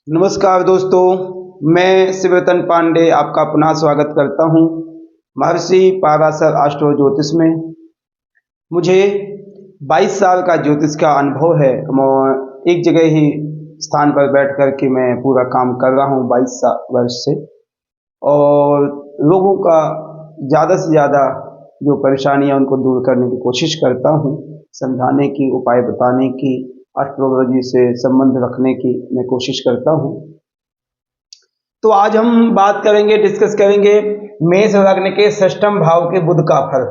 नमस्कार दोस्तों, मैं शिवरतन पांडे आपका पुनः स्वागत करता हूं महर्षि पाराशर एस्ट्रो ज्योतिष में। मुझे 22 साल का ज्योतिष का अनुभव है। मैं एक जगह ही स्थान पर बैठ कर के मैं पूरा काम कर रहा हूं 22 वर्ष से, और लोगों का ज़्यादा से ज़्यादा जो परेशानियां उनको दूर करने की कोशिश करता हूं, समझाने की, उपाय बताने की, एस्ट्रोलॉजी से संबंध रखने की मैं कोशिश करता हूं। तो आज हम बात करेंगे, डिस्कस करेंगे मेष लग्न के षष्ठम भाव के बुध का फल।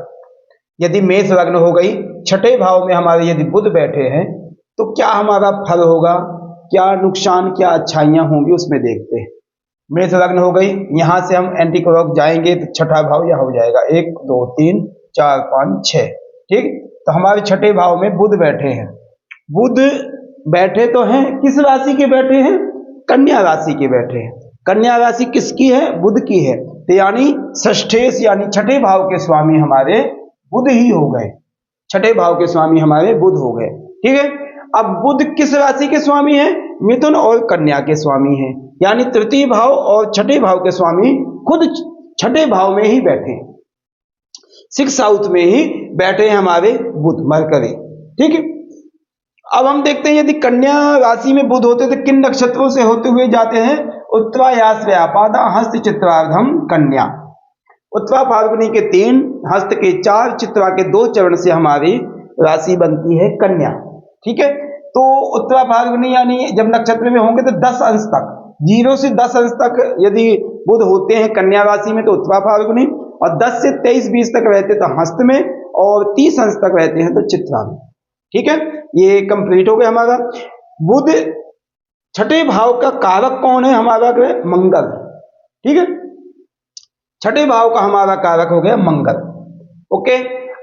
यदि मेष लग्न हो गई, छठे भाव में हमारे यदि बुध बैठे हैं तो क्या हमारा फल होगा, क्या नुकसान, क्या अच्छाइयां होंगी, उसमें देखते हैं। मेष लग्न हो गई, यहां से हम एंटी क्लॉक जाएंगे तो छठा भाव यह हो जाएगा 1 2 3 4 5 6। ठीक, तो हमारे छठे भाव में बुध बैठे हैं। बुध बैठे तो हैं, किस राशि के बैठे हैं? कन्या राशि के बैठे हैं। कन्या राशि किसकी है? बुध की है। तो यानी षष्ठेश यानी छठे भाव के स्वामी हमारे बुध ही हो गए। छठे भाव के स्वामी हमारे बुध हो गए। ठीक है, अब बुध किस राशि के स्वामी हैं? मिथुन और कन्या के स्वामी हैं। यानी तृतीय भाव और छठे भाव के स्वामी खुद छठे भाव में ही बैठे हैं, 6 हाउस में ही बैठे हैं हमारे बुध, मरकरी। ठीक है, अब हम देखते हैं यदि कन्या राशि में बुध होते तो किन नक्षत्रों से होते हुए जाते हैं? उत्तरायास व्यापादा हस्त चित्रार्धम कन्या। उत्तरा फाल्गुनी के 3, हस्त के 4, चित्रा के 2 चरण से हमारी राशि बनती है कन्या। ठीक है, तो उत्तरा फाल्गुनी यानी जब नक्षत्र में होंगे तो 10 अंश तक, 0 से 10 अंश तक यदि बुध होते हैं कन्या राशि में तो उत्तरा फाल्गुनी, और 10 से 23-20 तक रहते तो हस्त में, और 30 अंश तक रहते हैं तो चित्रा में। ठीक है, ये कंप्लीट हो गया हमारा। बुध छठे भाव का कारक कौन है? हमारा ग्रह मंगल। ठीक है, छठे भाव का हमारा कारक हो गया मंगल। ओके,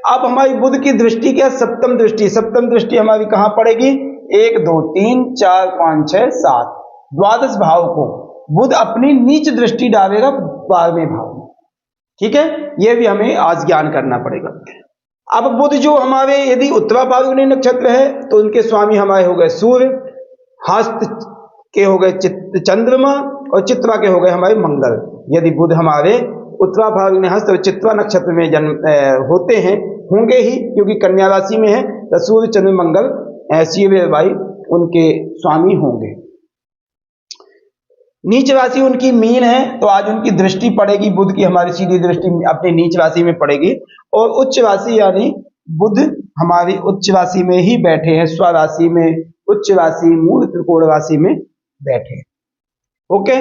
अब हमारी बुध की दृष्टि क्या? सप्तम दृष्टि। सप्तम दृष्टि हमारी कहां पड़ेगी? 1 2 3 4 5 6 7, द्वादश भाव को बुध अपनी नीच दृष्टि डालेगा 12वें भाव में। ठीक है, यह भी हमें आज ज्ञान करना पड़ेगा। अब बुध जो हमारे यदि उत्तरा फाल्गुनी नक्षत्र है तो उनके स्वामी हमारे हो गए सूर्य, हस्त के हो गए चंद्रमा, और चित्रा के हो गए हमारे मंगल। यदि बुध हमारे उत्तरा फाल्गुनी, हस्त और चित्रा नक्षत्र में जन्म होते हैं, होंगे ही क्योंकि कन्या राशि में है, तो सूर्य चंद्र मंगल ऐसी भाई उनके स्वामी होंगे। नीच राशि उनकी मीन है, तो आज उनकी दृष्टि पड़ेगी, बुध की हमारी सीधी दृष्टि अपनी नीच राशि में पड़ेगी। और उच्च राशि यानी बुध हमारी उच्च राशि में ही बैठे हैं, स्व राशि में, उच्च राशि मूल त्रिकोण राशि में बैठे। ओके,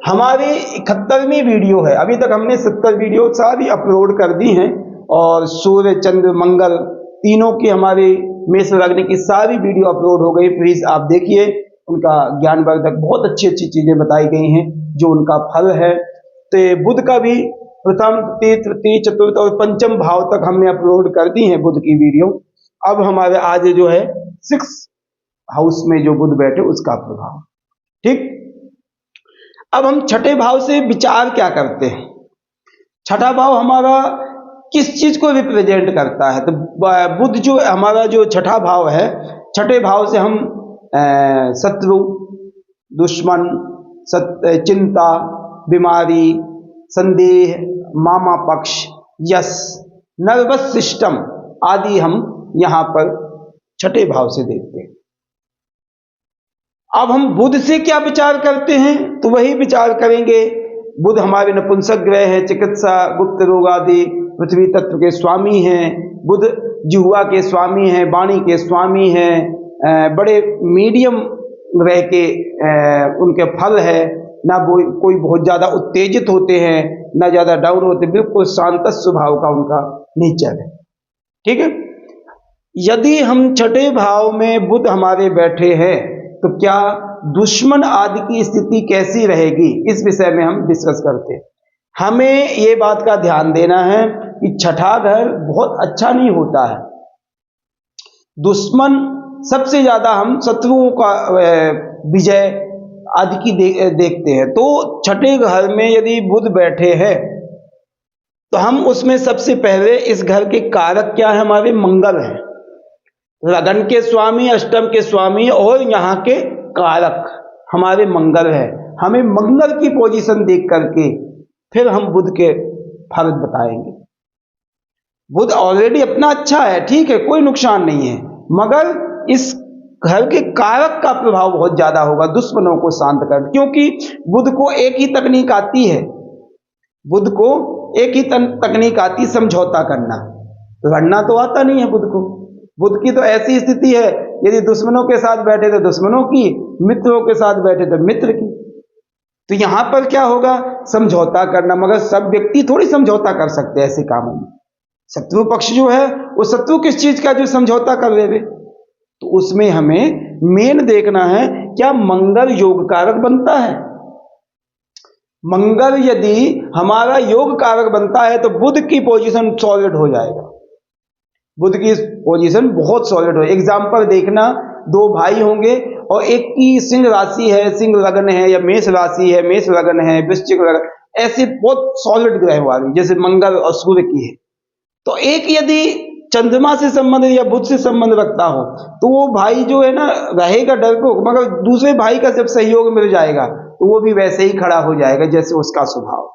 हमारी 71वीं वीडियो है। अभी तक हमने 70 वीडियो सारी अपलोड कर दी हैं, और सूर्य चंद्र मंगल तीनों की हमारी मेष लग्न की सारी वीडियो अपलोड हो गई। प्लीज आप देखिए, उनका ज्ञानवर्धक बहुत अच्छी अच्छी चीजें बताई गई हैं, जो उनका फल है। तो बुध का भी प्रथम, तृतीय, चतुर्थ और पंचम भाव तक हमने अपलोड कर दी है बुध की वीडियो। अब हमारे आज जो है 6 हाउस में जो बुध बैठे उसका प्रभाव। ठीक, अब हम छठे भाव से विचार क्या करते हैं? छठा भाव हमारा किस चीज को रिप्रेजेंट करता है? तो बुध जो हमारा जो छठा भाव है, छठे भाव से हम शत्रु, दुश्मन, चिंता, बीमारी, संदेह, मामा पक्ष, यश, नर्वस सिस्टम आदि हम यहां पर छठे भाव से देखते हैं। अब हम बुध से क्या विचार करते हैं? तो वही विचार करेंगे। बुध हमारे नपुंसक ग्रह है, चिकित्सा, गुप्त रोग आदि पृथ्वी तत्व के स्वामी हैं। बुध जिह्वा के स्वामी हैं, वाणी के स्वामी हैं, बड़े मीडियम रह के उनके फल है। ना कोई बहुत ज्यादा उत्तेजित होते हैं, ना ज्यादा डाउन होते, बिल्कुल शांत स्वभाव का उनका नेचर है। ठीक है, यदि हम छठे भाव में बुध हमारे बैठे हैं तो क्या दुश्मन आदि की स्थिति कैसी रहेगी, इस विषय में हम डिस्कस करते हैं। हमें ये बात का ध्यान देना है कि छठा घर बहुत अच्छा नहीं होता है। दुश्मन सबसे ज्यादा हम शत्रुओं का विजय आदि की देखते हैं। तो छठे घर में यदि बुध बैठे हैं तो हम उसमें सबसे पहले इस घर के कारक क्या है? हमारे मंगल हैं, लगन के स्वामी, अष्टम के स्वामी और यहाँ के कारक। हमारे मंगल है, हमें मंगल की पोजीशन देख करके फिर हम बुध के फल बताएंगे। बुध ऑलरेडी अपना अच्छा है, ठीक है, कोई नुकसान नहीं है, मगर इस घर के कारक का प्रभाव बहुत ज्यादा होगा दुश्मनों को शांत कर, क्योंकि बुध को एक ही तकनीक आती है, बुध को एक ही तकनीक आती, समझौता करना। लड़ना तो आता नहीं है बुध को। बुध की तो ऐसी स्थिति है, यदि दुश्मनों के साथ बैठे तो दुश्मनों की, मित्रों के साथ बैठे तो मित्र की। तो यहां पर क्या होगा, समझौता करना, मगर सब व्यक्ति थोड़ी समझौता कर सकते हैं ऐसे कामों में। शत्रु पक्ष जो है वो शत्रु किस चीज का जो समझौता कर ले, तो उसमें हमें मेन देखना है क्या मंगल योग कारक बनता है। मंगल यदि हमारा योग कारक बनता है तो बुध की पोजीशन सॉलिड हो जाएगा, बुध की पोजीशन बहुत सॉलिड हो। एग्जाम्पल देखना, दो भाई होंगे और एक की सिंह राशि है, सिंह लग्न है, या मेष राशि है, मेष लग्न है, वृश्चिक लग्न, ऐसे बहुत सॉलिड ग्रह वाली जैसे मंगल और सूर्य की है। तो एक यदि चंद्रमा से संबंध या बुध से संबंध रखता हो तो वो भाई जो है ना रहेगा डरपोक, मगर दूसरे भाई का जब सहयोग मिल जाएगा तो वो भी वैसे ही खड़ा हो जाएगा जैसे उसका स्वभाव।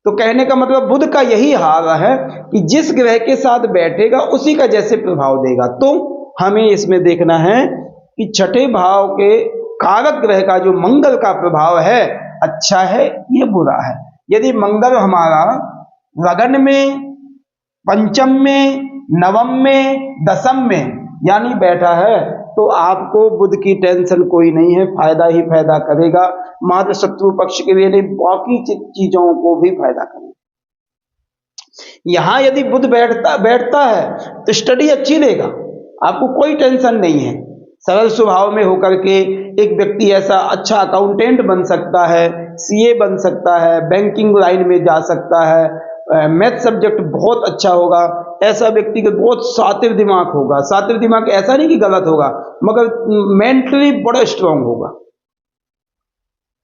तो कहने का मतलब बुध का यही हाल है कि जिस ग्रह के साथ बैठेगा उसी का जैसे प्रभाव देगा। तो हमें इसमें देखना है कि छठे भाव के कारक ग्रह का जो मंगल का प्रभाव है अच्छा है ये बुरा है। यदि मंगल हमारा लग्न में, पंचम में, नवम में, दसम में यानी बैठा है तो आपको बुध की टेंशन कोई नहीं है, फायदा ही फायदा करेगा, मात्र शत्रु पक्ष के लिए नहीं बाकी चीजों को भी फायदा करेगा। यहां यदि बुध बैठता है तो स्टडी अच्छी देगा, आपको कोई टेंशन नहीं है। सरल स्वभाव में होकर के एक व्यक्ति ऐसा अच्छा अकाउंटेंट बन सकता है, सीए बन सकता है, बैंकिंग लाइन में जा सकता है, मैथ सब्जेक्ट बहुत अच्छा होगा, ऐसा व्यक्ति का बहुत शातिर दिमाग होगा। शातिर दिमाग ऐसा नहीं कि गलत होगा, मगर मेंटली बड़ा स्ट्रांग होगा,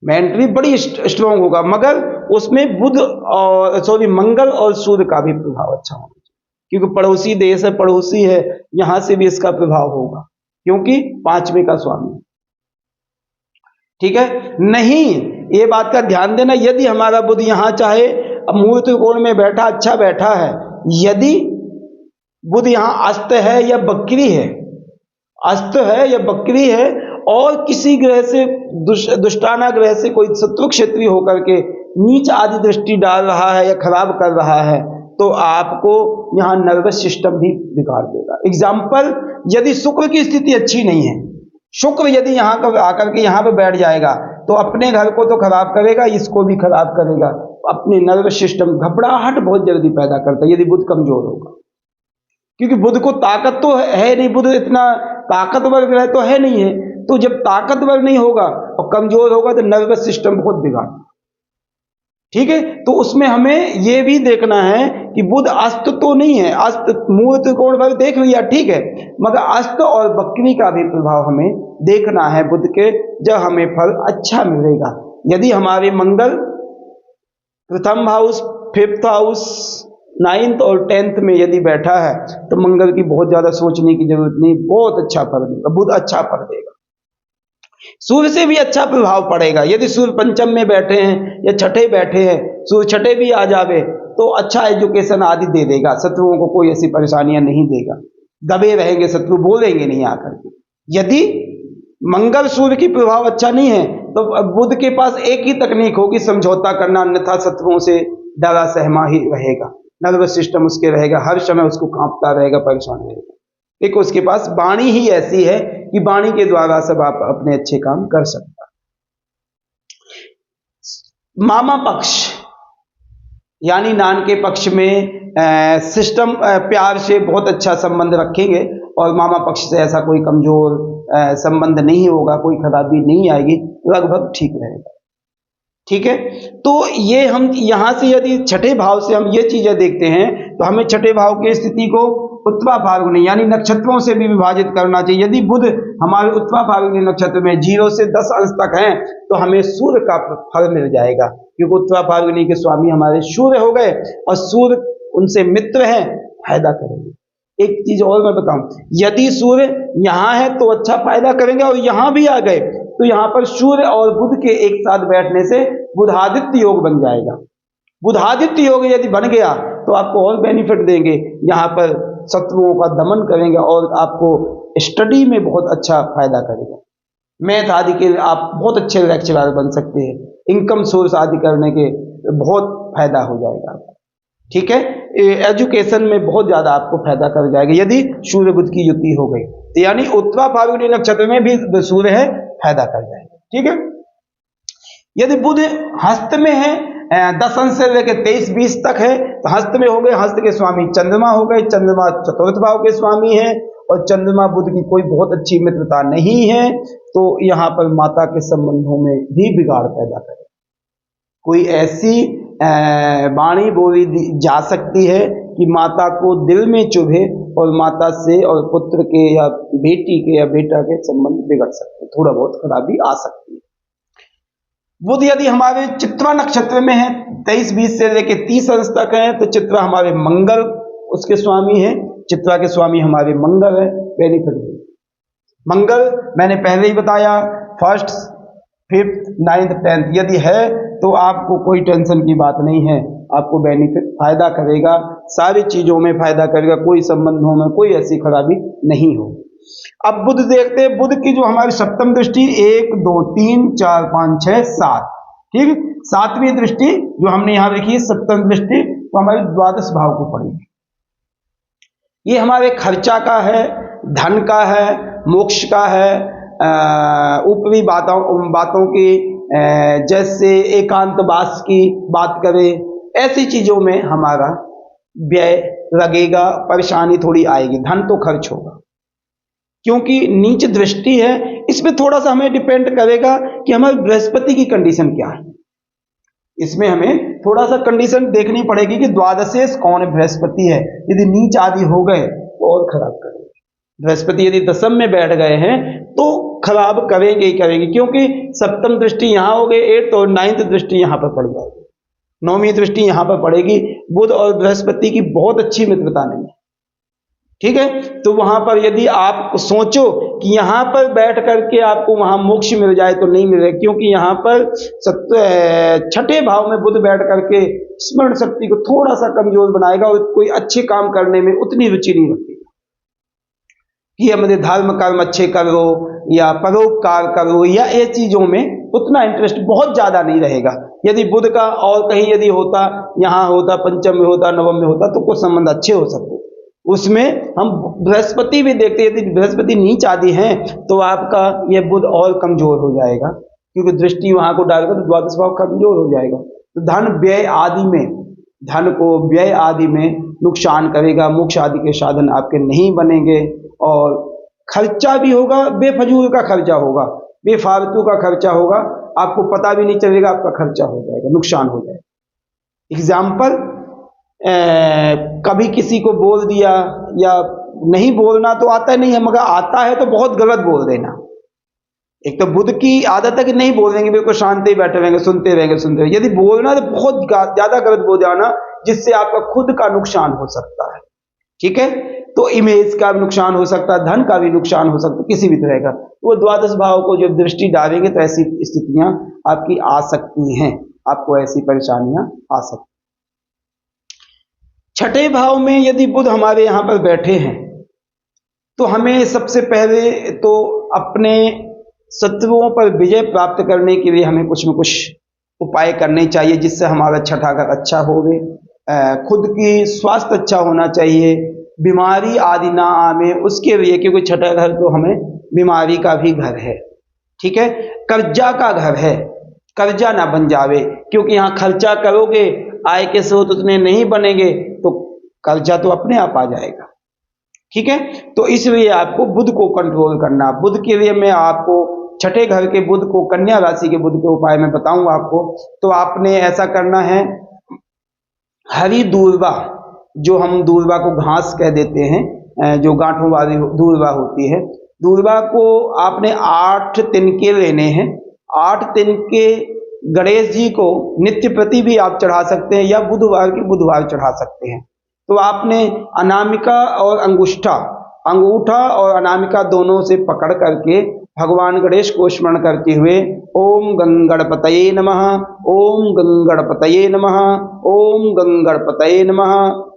मेंटली बड़ी स्ट्रांग होगा, मगर उसमें बुध और मंगल और सूर्य का भी प्रभाव अच्छा होगा, क्योंकि पड़ोसी देश है, पड़ोसी है, यहां से भी इसका प्रभाव होगा क्योंकि पांचवें का स्वामी। ठीक है, नहीं ये बात का ध्यान देना, यदि हमारा बुध यहां चाहे अब मूल त्रिकोण में बैठा, अच्छा बैठा है, यदि बुध यहां अस्त है या बकरी है, अस्त है या बकरी है और किसी ग्रह से दुष्टाना ग्रह से कोई शत्रु क्षेत्रीय होकर के नीच आदि दृष्टि डाल रहा है या खराब कर रहा है तो आपको यहां नर्वस सिस्टम भी बिगाड़ देगा। एग्जाम्पल, यदि शुक्र की स्थिति अच्छी नहीं है, शुक्र यदि यहां का आकर के यहां पर बैठ जाएगा तो अपने घर को तो खराब करेगा, इसको भी खराब करेगा, अपने नर्वस सिस्टम घबराहट बहुत जल्दी पैदा करता है यदि बुध कमजोर होगा, क्योंकि बुध को ताकत तो है नहीं, बुध इतना ताकतवर ग्रह तो है नहीं है, तो जब ताकतवर नहीं होगा और कमजोर होगा तो नर्वस सिस्टम बहुत बिगाड़। ठीक है, तो उसमें हमें यह भी देखना है कि बुध अस्त तो नहीं है, अस्त मूल त्रिकोण पर देख लिया ठीक है, मगर अस्त और बकरी का भी प्रभाव हमें देखना है बुध के, जब हमें फल अच्छा मिलेगा। यदि हमारे मंगल प्रथम हाउस, फिफ्थ हाउस, 9th और 10th में यदि बैठा है तो मंगल की बहुत ज्यादा सोचने की जरूरत नहीं, बहुत अच्छा फल देगा, बुध अच्छा फल देगा। सूर्य से भी अच्छा प्रभाव पड़ेगा, यदि सूर्य पंचम में बैठे हैं या छठे बैठे हैं, सूर्य छठे भी आ जावे तो अच्छा एजुकेशन आदि दे देगा, शत्रुओं को कोई ऐसी परेशानियां नहीं देगा, दबे रहेंगे, शत्रु बोलेंगे नहीं आकर के। यदि मंगल सूर्य की प्रभाव अच्छा नहीं है तो बुध के पास एक ही तकनीक होगी, समझौता करना, अन्यथा शत्रुओं से डरा सहमा ही रहेगा, नर्वस सिस्टम उसके रहेगा, हर समय उसको कांपता रहेगा, परेशान रहेगा। एक उसके पास वाणी ही ऐसी है कि वाणी के द्वारा सब आप अपने अच्छे काम कर सकता। मामा पक्ष यानी नान के पक्ष में सिस्टम प्यार से बहुत अच्छा संबंध रखेंगे और मामा पक्ष से ऐसा कोई कमजोर संबंध नहीं होगा, कोई खराबी नहीं आएगी, लगभग ठीक रहेगा। ठीक है, तो ये हम यहां से यदि छठे भाव से हम ये चीजें देखते हैं तो हमें छठे भाव की स्थिति को उत्तरा फाल्गुनी यानी नक्षत्रों से भी विभाजित करना चाहिए। यदि बुध हमारे उत्तरा फाल्गुनी नक्षत्र में 0 से 10 अंश तक हैं तो हमें सूर्य का फल मिल जाएगा, क्योंकि उत्तरा फाल्गुनी के स्वामी हमारे सूर्य हो गए और सूर्य उनसे मित्र हैं, फायदा करेंगे। एक चीज और मैं बताऊं, यदि सूर्य यहां है तो अच्छा फायदा करेंगे और यहां भी आ गए तो यहाँ पर सूर्य और बुध के एक साथ बैठने से बुधादित्य योग बन जाएगा। बुधादित्य योग यदि बन गया तो आपको और बेनिफिट देंगे, यहाँ पर शत्रुओं का दमन करेंगे और आपको स्टडी में बहुत अच्छा फायदा करेगा। मैथ आदि के लिए आप बहुत अच्छे लेक्चरर बन सकते हैं, इनकम सोर्स आदि करने के बहुत फायदा हो जाएगा आपको। ठीक है, एजुकेशन में बहुत ज्यादा आपको फायदा कर जाएगा यदि सूर्य बुध की युति हो गई, तो यानी उत्तरा फाल्गुनी नक्षत्र में भी सूर्य है, फायदा कर जाएगा। ठीक है, यदि बुध हस्त में है 10 अंश से लेकर 23-20 तक है, तो हस्त में हो गए, हस्त के स्वामी चंद्रमा हो गए, चंद्रमा चतुर्थ भाव के स्वामी है और चंद्रमा बुध की कोई बहुत अच्छी मित्रता नहीं है, तो यहाँ पर माता के संबंधों में भी बिगाड़ पैदा करे। कोई ऐसी वाणी बोली जा सकती है कि माता को दिल में चुभे और माता से और पुत्र के या बेटी के या बेटा के संबंध बिगड़ सकते, थोड़ा बहुत खराबी आ सकती है। बुध यदि हमारे चित्रा नक्षत्र में है 23-20 से लेकर 30 अंश तक है, तो चित्रा हमारे मंगल उसके स्वामी है, चित्रा के स्वामी हमारे मंगल है, बेनिफिट है। मंगल मैंने पहले ही बताया 1st, 5th, 9th, 10th यदि है तो आपको कोई टेंशन की बात नहीं है, आपको बेनिफिट फायदा करेगा, सारी चीजों में फायदा करेगा, कोई संबंधों में कोई ऐसी खराबी नहीं हो। अब बुध देखते हैं, बुध की जो हमारी सप्तम दृष्टि 1, 2, 3, 4, 5, 6, 7, ठीक, 7वीं दृष्टि जो हमने यहां देखी सप्तम दृष्टि, तो हमारे द्वादश भाव को पड़ेगी। ये हमारे खर्चा का है, धन का है, मोक्ष का है, ऊपरी बातों की जैसे एकांतवास की बात करें, ऐसी चीजों में हमारा व्यय लगेगा, परेशानी थोड़ी आएगी, धन तो खर्च होगा क्योंकि नीच दृष्टि है। इसमें थोड़ा सा हमें डिपेंड करेगा कि हमारे बृहस्पति की कंडीशन क्या है, इसमें हमें थोड़ा सा कंडीशन देखनी पड़ेगी कि द्वादशेश कौन बृहस्पति है, यदि नीच आदि हो गए तो और खराब करेंगे। बृहस्पति यदि दशम में बैठ गए हैं तो खराब करेंगे ही करेंगे, क्योंकि सप्तम दृष्टि यहां हो गई 8th और 9th दृष्टि यहां पर पड़ जाएगी, 9वीं दृष्टि यहां पर पड़ेगी। बुध और बृहस्पति की बहुत अच्छी मित्रता नहीं है, ठीक है, तो वहां पर यदि आप सोचो कि यहां पर बैठ करके आपको वहां मोक्ष मिल जाए तो नहीं मिलेगा, क्योंकि यहां पर 6ठे भाव में बुध बैठ करके स्मरण शक्ति को थोड़ा सा कमजोर बनाएगा और कोई अच्छे काम करने में उतनी रुचि नहीं रखेगा कि हमारे धर्म कर्म अच्छे करो या परोपकार करो या ये चीजों में उतना इंटरेस्ट बहुत ज्यादा नहीं रहेगा। यदि बुध का और कहीं यदि होता, यहाँ होता, पंचम में होता, नवम में होता, तो कुछ संबंध अच्छे हो सकते। उसमें हम बृहस्पति भी देखते हैं, यदि बृहस्पति नीच आदि हैं तो आपका यह बुध और कमजोर हो जाएगा, क्योंकि दृष्टि वहां को डालेगा तो द्वादश भाव कमजोर हो जाएगा, तो धन व्यय आदि में, धन को व्यय आदि में नुकसान करेगा, मोक्ष आदि के साधन आपके नहीं बनेंगे और खर्चा भी होगा, बेफजूल का खर्चा होगा, बेफालतू का खर्चा होगा, आपको पता भी नहीं चलेगा, आपका खर्चा हो जाएगा, नुकसान हो जाएगा। एग्जाम्पल, कभी किसी को बोल दिया, या नहीं बोलना तो आता नहीं है मगर आता है तो बहुत गलत बोल देना। एक तो बुध की आदत है कि नहीं बोलेंगे, बिल्कुल शांति ही बैठे रहेंगे, सुनते रहेंगे। यदि बोलना तो बहुत ज्यादा गलत बोल जाना, जिससे आपका खुद का नुकसान हो सकता है, ठीक है, तो इमेज का भी नुकसान हो सकता है, धन का भी नुकसान हो सकता है, किसी भी तरह का। तो वो द्वादश भाव को जब दृष्टि डालेंगे तो ऐसी स्थितियां आपकी आ सकती हैं, आपको ऐसी परेशानियां आ सकती। 6ठे भाव में यदि बुध हमारे यहाँ पर बैठे हैं तो हमें सबसे पहले तो अपने शत्रुओं पर विजय प्राप्त करने के लिए हमें कुछ न कुछ उपाय करने चाहिए, जिससे हमारा 6ठा घर अच्छा होवे, खुद की स्वास्थ्य अच्छा होना चाहिए, बीमारी आदि ना आवे उसके लिए, क्योंकि 6ठा घर तो हमें बीमारी का भी घर है, ठीक है, कर्जा का घर है, कर्जा ना बन जावे, क्योंकि यहाँ खर्चा करोगे आय के स्रोत उतने नहीं बनेंगे तो कर्जा तो अपने आप आ जाएगा, ठीक है। तो इसलिए आपको बुध को कंट्रोल करना। बुध के लिए मैं आपको 6ठे घर के बुध को, कन्या राशि के बुध के उपाय में बताऊंगा आपको। तो आपने ऐसा करना है, हरी दूर्वा, जो हम दूर्वा को घास कह देते हैं, जो गांठों वाली दूर्वा होती है, दूर्वा को आपने 8 तिनके लेने हैं। 8 तिनके गणेश जी को नित्य प्रति भी आप चढ़ा सकते हैं या बुधवार के बुधवार चढ़ा सकते हैं। तो आपने अनामिका और अंगूठा और अनामिका दोनों से पकड़ करके भगवान गणेश को स्मरण करते हुए ओम गंगणपतये नमः, ओम गंगणपतये नमः, ओम गंगणपतये नमः,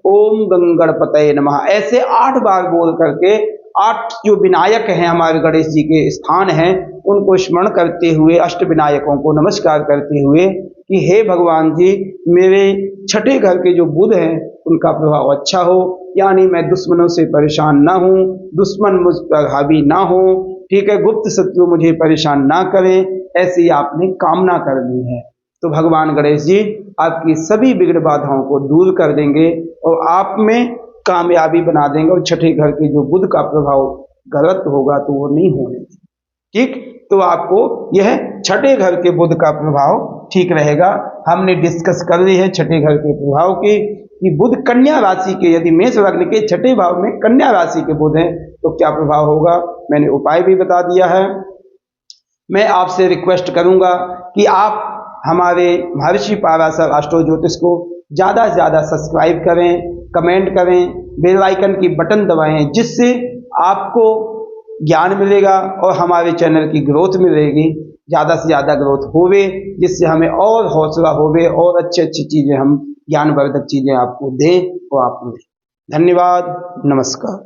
ओम गंगणपतये नमः, ऐसे 8 बार बोल करके 8 जो विनायक हैं हमारे गणेश जी के स्थान हैं उनको स्मरण करते हुए, अष्ट विनायकों को नमस्कार करते हुए कि हे भगवान जी, मेरे छठे घर के जो बुध हैं उनका प्रभाव अच्छा हो, यानी मैं दुश्मनों से परेशान ना हूँ, दुश्मन मुझ पर हावी ना हो, ठीक है, गुप्त शत्रु मुझे परेशान ना करें, ऐसी आपने कामना करनी है। तो भगवान गणेश जी आपकी सभी विघ्न बाधाओं को दूर कर देंगे और आप में कामयाबी बना देंगे, और छठे घर के जो बुध का प्रभाव गलत होगा तो वो नहीं होने देंगे। ठीक, तो आपको यह छठे घर के बुध का प्रभाव ठीक रहेगा। हमने डिस्कस कर ली है छठे घर के प्रभाव की कि बुध कन्या राशि के, यदि मेष लग्न के छठे भाव में कन्या राशि के बुध हैं तो क्या प्रभाव होगा, मैंने उपाय भी बता दिया है। मैं आपसे रिक्वेस्ट करूंगा कि आप हमारे महर्षि पाराशर एस्ट्रो ज्योतिष को ज़्यादा से ज़्यादा सब्सक्राइब करें, कमेंट करें, बेल आइकन की बटन दबाएं, जिससे आपको ज्ञान मिलेगा और हमारे चैनल की ग्रोथ मिलेगी, ज़्यादा से ज़्यादा ग्रोथ होवे, जिससे हमें और हौसला होवे और अच्छी अच्छी चीज़ें, हम ज्ञानवर्धक चीज़ें आपको दें और आप मिलें। धन्यवाद, नमस्कार।